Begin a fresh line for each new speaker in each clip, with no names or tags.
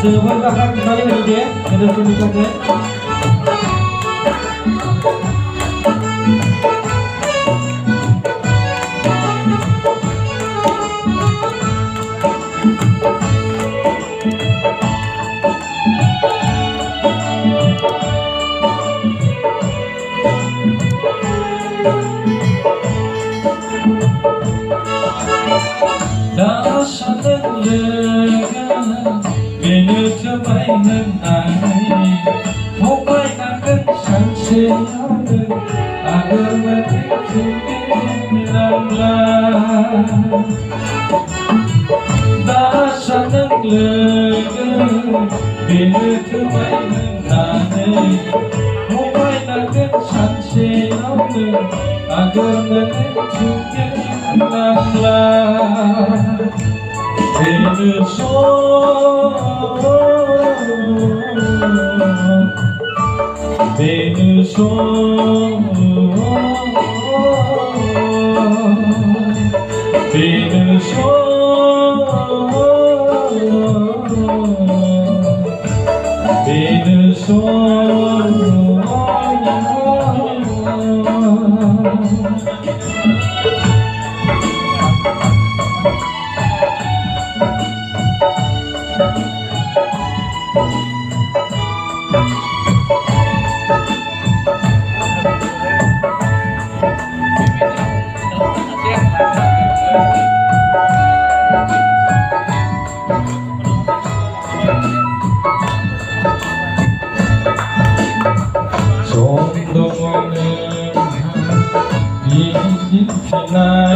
Sebenarnya kembali lagi dia, kita tunjukkan dia. Đã sáng lên beni temayın ay Mobile akın sensiyadı Ağırladık tümünlerle Đã sáng lên beni temayın ay Mobile akın sensiyadı Ağırladık tümünlerle Beni sor, beni sor, beni sor, beni sor.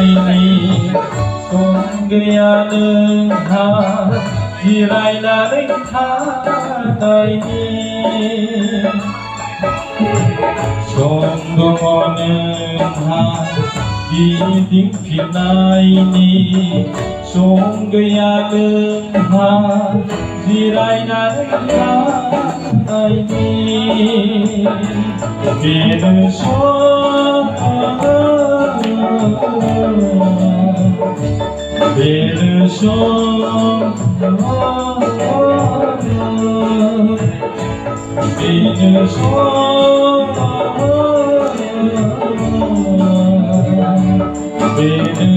Ini sungguhnya hirailah tanah ini sungguhnya hidup ini sungguhnya hirailah tanah ini Beni sor, beni sor, beni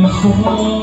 sor.